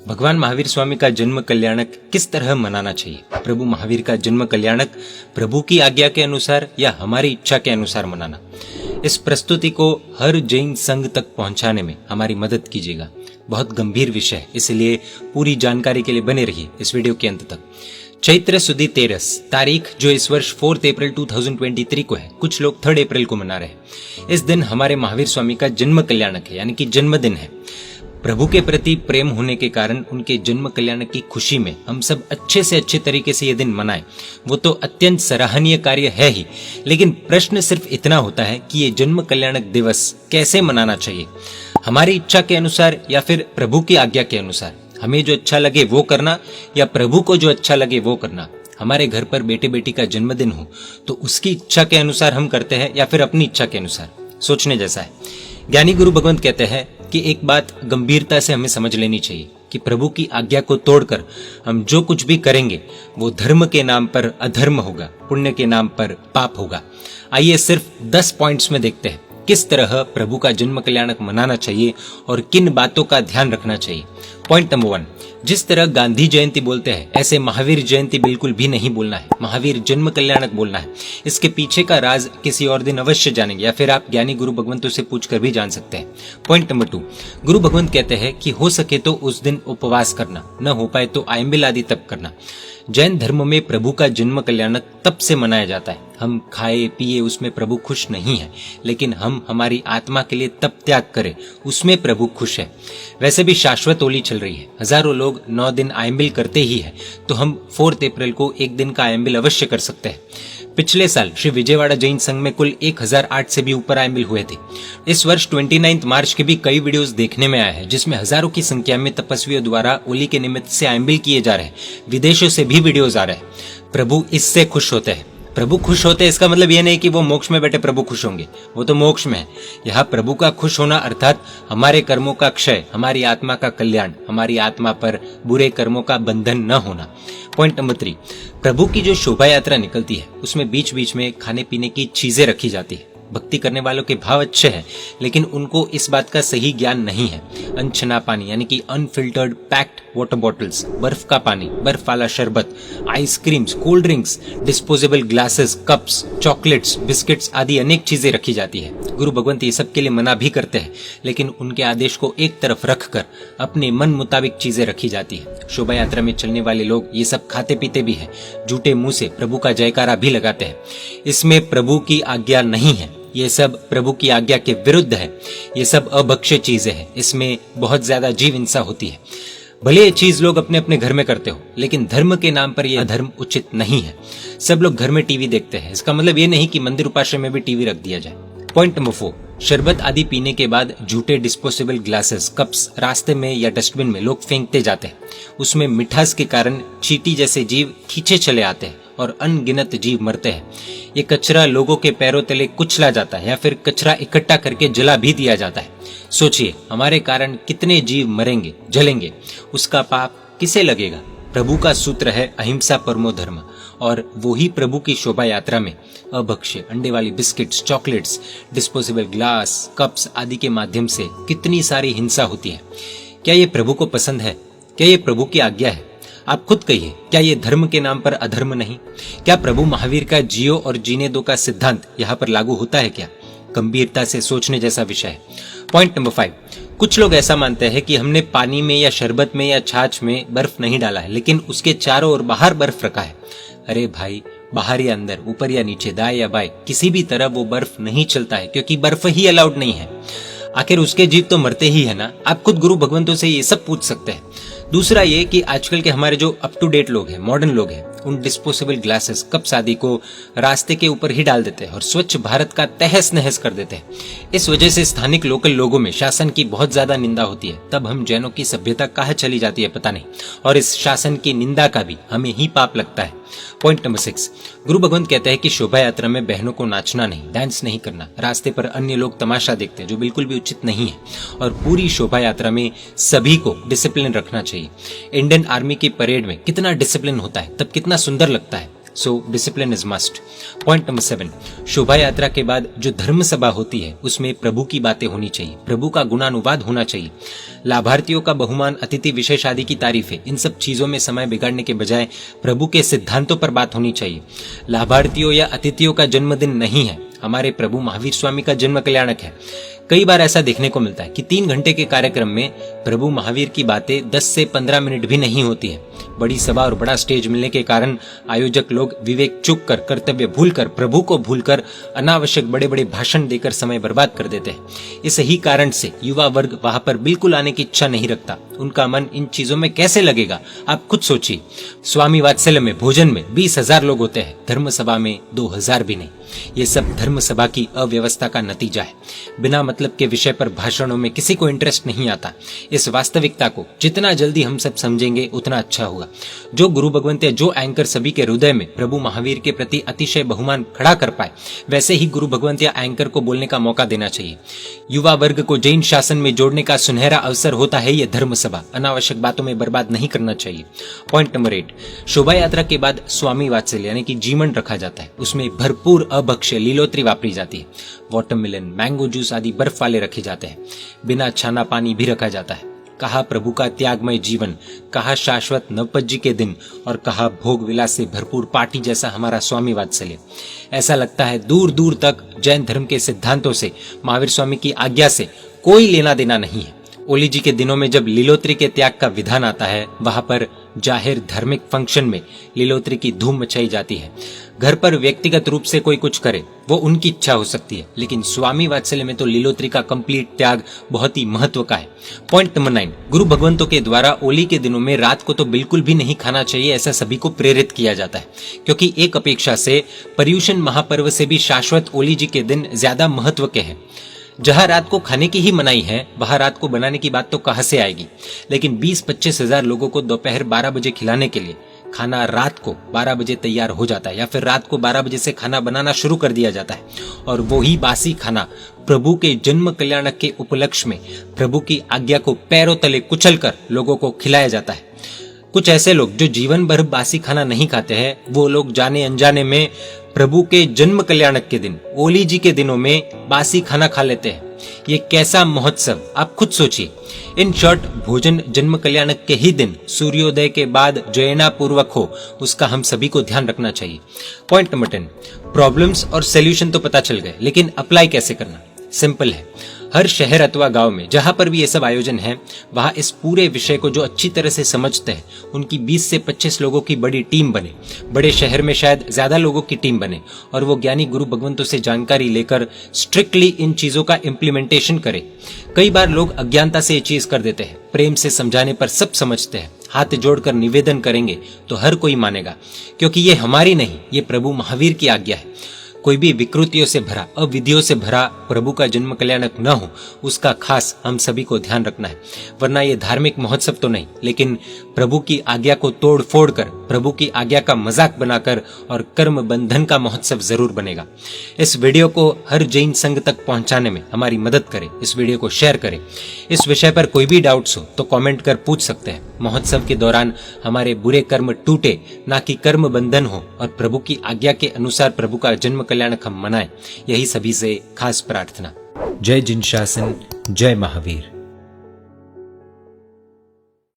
भगवान महावीर स्वामी का जन्म कल्याणक किस तरह मनाना चाहिए? प्रभु महावीर का जन्म कल्याणक प्रभु की आज्ञा के अनुसार या हमारी इच्छा के अनुसार मनाना? इस प्रस्तुति को हर जैन संघ तक पहुंचाने में हमारी मदद कीजिएगा। बहुत गंभीर विषय है, इसलिए पूरी जानकारी के लिए बने रहिए इस वीडियो के अंत तक। चैत्र सुदी 13 तारीख जो इस वर्ष 4 अप्रैल 2023 को है, कुछ लोग 3 अप्रैल को मना रहे हैं। इस दिन हमारे महावीर स्वामी का जन्म कल्याणक है, यानी कि जन्मदिन है। प्रभु के प्रति प्रेम होने के कारण उनके जन्म कल्याणक की खुशी में हम सब अच्छे से अच्छे तरीके से ये दिन मनाएं, वो तो अत्यंत सराहनीय कार्य है ही। लेकिन प्रश्न सिर्फ इतना होता है कि ये जन्म कल्याणक दिवस कैसे मनाना चाहिए? हमारी इच्छा के अनुसार या फिर प्रभु की आज्ञा के अनुसार? हमें जो अच्छा लगे वो करना या प्रभु को जो अच्छा लगे वो करना? हमारे घर पर बेटे बेटी का जन्मदिन हो तो उसकी इच्छा के अनुसार हम करते हैं या फिर अपनी इच्छा के अनुसार? सोचने जैसा है। ज्ञानी गुरु भगवंत कहते हैं कि एक बात गंभीरता से हमें समझ लेनी चाहिए कि प्रभु की आज्ञा को तोड़कर हम जो कुछ भी करेंगे वो धर्म के नाम पर अधर्म होगा, पुण्य के नाम पर पाप होगा। आइए सिर्फ 10 पॉइंट्स में देखते हैं किस तरह प्रभु का जन्म कल्याणक मनाना चाहिए और किन बातों का ध्यान रखना चाहिए। पॉइंट नंबर 1, जिस तरह गांधी जयंती बोलते हैं ऐसे महावीर जयंती बिल्कुल भी नहीं बोलना है, महावीर जन्म कल्याणक बोलना है। इसके पीछे का राज किसी और दिन अवश्य जानेंगे या फिर आप ज्ञानी गुरु भगवंतों से पूछकर भी जान सकते हैं। पॉइंट नंबर 2, गुरु भगवंत कहते हैं कि हो सके तो उस दिन उपवास करना, न हो पाए तो आयंबिल आदि तप करना। जैन धर्म में प्रभु का जन्म कल्याणक तब से मनाया जाता है। हम खाए पिए उसमें प्रभु खुश नहीं है, लेकिन हम हमारी आत्मा के लिए तप त्याग करें उसमें प्रभु खुश है। वैसे भी शाश्वत होली चल रही है, हजारों लोग 9 दिन आयंबिल करते ही है, तो हम 4 अप्रैल को एक दिन का आयंबिल अवश्य कर सकते हैं। पिछले साल श्री विजयवाड़ा जैन संघ में कुल 1008 से भी ऊपर आयंबिल हुए थे। इस वर्ष 29 मार्च के भी कई वीडियोस देखने में आए हैं जिसमें हजारों की संख्या में तपस्वियों द्वारा होली के निमित्त से आयंबिल किए जा रहे हैं। विदेशों से भी वीडियोस आ रहे हैं। प्रभु इससे खुश होते हैं। प्रभु खुश होते हैं इसका मतलब यह नहीं कि वो मोक्ष में बैठे प्रभु खुश होंगे, वो तो मोक्ष में है। यहाँ प्रभु का खुश होना अर्थात हमारे कर्मों का क्षय, हमारी आत्मा का कल्याण, हमारी आत्मा पर बुरे कर्मों का बंधन न होना। पॉइंट नंबर 3, प्रभु की जो शोभा यात्रा निकलती है उसमें बीच बीच में खाने पीने की चीजें रखी जाती है। भक्ति करने वालों के भाव अच्छे हैं, लेकिन उनको इस बात का सही ज्ञान नहीं है। अनछना पानी यानी कि अनफिल्टर्ड पैक्ड वाटर बॉटल्स, बर्फ का पानी, बर्फ वाला शरबत, ice creams, cold drinks, disposable glasses, cups, chocolates, biscuits आदि अनेक चीजें रखी जाती है। गुरु भगवंत ये सब के लिए मना भी करते हैं, लेकिन उनके आदेश को एक तरफ रखकर अपने मन मुताबिक चीजें रखी जाती है। शोभा यात्रा में चलने वाले लोग ये सब खाते पीते भी है, झूठे मुंह से प्रभु का जयकारा भी लगाते हैं। इसमें प्रभु की आज्ञा नहीं है, ये सब प्रभु की आज्ञा के विरुद्ध है। ये सब अभक्ष्य चीजें हैं, इसमें बहुत ज्यादा जीव हिंसा होती है। भले ये चीज लोग अपने अपने घर में करते हो, लेकिन धर्म के नाम पर यह धर्म उचित नहीं है। सब लोग घर में टीवी देखते हैं, इसका मतलब ये नहीं कि मंदिर उपाश्रय में भी टीवी रख दिया जाए। पॉइंट नंबर 4, शरबत आदि पीने के बाद झूठे डिस्पोजेबल ग्लासेस, कप्स रास्ते में या डस्टबिन में लोग फेंकते जाते हैं। उसमें मिठास के कारण चींटी जैसे जीव खींचे चले आते हैं और अनगिनत जीव मरते हैं। ये कचरा लोगों के पैरों तले कुचला जाता है या फिर कचरा इकट्ठा करके जला भी दिया जाता है। सोचिए, हमारे कारण कितने जीव मरेंगे, जलेंगे, उसका पाप किसे लगेगा? प्रभु का सूत्र है अहिंसा परमो धर्म, और वो ही प्रभु की शोभा यात्रा में अभक्ष्य, अंडे वाली biscuits, chocolates, disposable glass, cups आदि के माध्यम से कितनी सारी हिंसा होती है। क्या ये प्रभु को पसंद है? क्या ये प्रभु की आज्ञा है? आप खुद कहिए, क्या ये धर्म के नाम पर अधर्म नहीं? क्या प्रभु महावीर का जियो और जीने दो का सिद्धांत यहाँ पर लागू होता है क्या? गंभीरता से सोचने जैसा विषय है। पॉइंट नंबर 5, कुछ लोग ऐसा मानते हैं कि हमने पानी में या शरबत में या छाछ में बर्फ नहीं डाला है, लेकिन उसके चारों ओर बाहर बर्फ रखा है। अरे भाई, बाहर या अंदर, ऊपर या नीचे, दाएं या बाएं, किसी भी तरह वो बर्फ नहीं चलता है, क्योंकि बर्फ ही अलाउड नहीं है। आखिर उसके जीव तो मरते ही है ना। आप खुद गुरु भगवंतों से ये सब पूछ सकते हैं। दूसरा ये कि आजकल के हमारे जो अप टू डेट लोग हैं, मॉडर्न लोग हैं, उन डिस्पोजेबल ग्लासेस, कप्स आदि को रास्ते के ऊपर ही डाल देते हैं और स्वच्छ भारत का तहस नहस कर देते हैं। इस वजह से स्थानिक लोकल लोगों में शासन की बहुत ज्यादा निंदा होती है। तब हम जैनों की सभ्यता कहाँ चली जाती है पता नहीं, और इस शासन की निंदा का भी हमें ही पाप लगता है। पॉइंट नंबर 6, गुरु भगवंत कहते हैं कि शोभा यात्रा में बहनों को नाचना नहीं, डांस नहीं करना। रास्ते पर अन्य लोग तमाशा देखते हैं जो बिल्कुल भी उचित नहीं है, और पूरी शोभा यात्रा में सभी को डिसिप्लिन रखना चाहिए। इंडियन आर्मी की परेड में कितना डिसिप्लिन होता है, तब कितना सुंदर लगता है। So discipline is must. Point number 7, शोभा यात्रा के बाद जो धर्म सभा होती है उसमें प्रभु की बातें होनी चाहिए, प्रभु का गुणानुवाद होना चाहिए, लाभार्थियों का बहुमान, अतिथि विशेष आदि की तारीफें, इन सब चीजों में समय बिगाड़ने के बजाय प्रभु के सिद्धांतों पर बात होनी चाहिए। लाभार्थियों या अतिथियों का जन्मदिन नहीं है, हमारे प्रभु महावीर स्वामी का जन्म कल्याणक है। कई बार ऐसा देखने को मिलता है कि 3 घंटे के कार्यक्रम में प्रभु महावीर की बातें 10 से 15 मिनट भी नहीं होती है। बड़ी सभा और बड़ा स्टेज मिलने के कारण आयोजक लोग विवेक चूक कर, कर्तव्य भूलकर, प्रभु को भूलकर अनावश्यक बड़े बड़े भाषण देकर समय बर्बाद कर देते हैं। इस ही कारण से युवा वर्ग वहां पर बिल्कुल आने की इच्छा नहीं रखता। उनका मन इन चीजों में कैसे लगेगा, आप खुद सोचिए। स्वामी वात्सल्य में, भोजन में 20,000 लोग होते हैं, धर्म सभा में 2,000 भी नहीं। ये सब धर्म सभा की अव्यवस्था का नतीजा है। बिना मतलब के विषय पर भाषणों में किसी को इंटरेस्ट नहीं आता। इस वास्तविकता को जितना जल्दी हम सब समझेंगे उतना अच्छा होगा। जो गुरु भगवंत या जो एंकर सभी के हृदय में प्रभु महावीर के प्रति अतिशय बहुमान खड़ा कर पाए, वैसे ही गुरु भगवंत या एंकर को बोलने का मौका देना चाहिए। युवा वर्ग को जैन शासन में जोड़ने का सुनहरा अवसर होता है ये धर्म सभा, अनावश्यक बातों में बर्बाद नहीं करना चाहिए। पॉइंट नंबर 8, शोभा यात्रा के बाद स्वामी वात्सल्य यानी कि जीवन रखा जाता है। उसमें भरपूर अभक्ष्य लीलोत्री वापरी जाती है। वाटरमेलन, मैंगो जूस आदि बर्फ वाले रखे जाते हैं। बिना छाना पानी भी रखा जाता है। कहा प्रभु का त्यागमय जीवन, कहा शाश्वत नवपज्जी के दिन, और कहा भोग विलास से भरपूर पार्टी जैसा हमारा स्वामी वात्सल्य। ऐसा लगता है दूर दूर तक जैन धर्म के सिद्धांतों से, महावीर स्वामी की आज्ञा से कोई लेना देना नहीं है। ओली जी के दिनों में जब लीलोत्री के त्याग का विधान आता है, वहां पर जाहिर धार्मिक फंक्शन में लीलोत्री की धूम मचाई जाती है। घर पर व्यक्तिगत रूप से कोई कुछ करे वो उनकी इच्छा हो सकती है, लेकिन स्वामी वात्सल्य में तो लीलोत्री का कंप्लीट त्याग बहुत ही महत्व का है। पॉइंट नंबर 9, गुरु भगवंतों के द्वारा ओली के दिनों में रात को तो बिल्कुल भी नहीं खाना चाहिए, ऐसा सभी को प्रेरित किया जाता है, क्योंकि एक अपेक्षा से पर्युषण महापर्व से भी शाश्वत ओली जी के दिन ज्यादा महत्व के हैं। जहां रात को खाने की ही मनाही है, वहां रात को बनाने की बात तो कहां से आएगी। लेकिन 20-25 हजार लोगों को दोपहर 12 बजे खिलाने के लिए खाना रात को 12 बजे तैयार हो जाता है, या फिर रात को 12 बजे से खाना बनाना शुरू कर दिया जाता है, और वो ही बासी खाना प्रभु के जन्म कल्याणक के उपलक्ष्य में प्रभु की आज्ञा को पैरों तले कुचलकर लोगों को खिलाया जाता है। कुछ ऐसे लोग जो जीवन भर बासी खाना नहीं खाते हैं, वो लोग जाने अनजाने में प्रभु के जन्म कल्याणक के दिन, ओली जी के दिनों में बासी खाना खा लेते हैं। ये कैसा महोत्सव, आप खुद सोचिए। इन शॉर्ट, भोजन जन्म कल्याणक के ही दिन सूर्योदय के बाद जयना पूर्वक हो, उसका हम सभी को ध्यान रखना चाहिए। पॉइंट नंबर 10, प्रॉब्लम्स और सॉल्यूशन तो पता चल गए, लेकिन अप्लाई कैसे करना? सिंपल है। हर शहर अथवा गांव में जहां पर भी ये सब आयोजन है, वहां इस पूरे विषय को जो अच्छी तरह से समझते हैं, उनकी 20 से 25 लोगों की बड़ी टीम बने। बड़े शहर में शायद ज्यादा लोगों की टीम बने, और वो ज्ञानी गुरु भगवंतों से जानकारी लेकर स्ट्रिक्टली इन चीजों का इम्प्लीमेंटेशन करे। कई बार लोग अज्ञानता से ये चीज कर देते हैं, प्रेम से समझाने पर सब समझते हैं। हाथ जोड़कर निवेदन करेंगे तो हर कोई मानेगा, क्योंकि ये हमारी नहीं, ये प्रभु महावीर की आज्ञा है। कोई भी विकृतियों से भरा, अविधियों से भरा प्रभु का जन्म कल्याणक न हो, उसका खास हम सभी को ध्यान रखना है। वरना ये धार्मिक महोत्सव तो नहीं, लेकिन प्रभु की आज्ञा को तोड़ फोड़ कर, प्रभु की आज्ञा का मजाक बनाकर और कर्म बंधन का महोत्सव जरूर बनेगा। इस वीडियो को हर जैन संघ तक पहुंचाने में हमारी मदद करें, इस वीडियो को शेयर करें। इस विषय पर कोई भी डाउट्स हो तो कमेंट कर पूछ सकते हैं। महोत्सव के दौरान हमारे बुरे कर्म टूटे, ना कि कर्म बंधन हो, और प्रभु की आज्ञा के अनुसार प्रभु का जन्म कल्याणक हम मनाएं, यही सभी से खास प्रार्थना। जय जिन शासन, जय महावीर।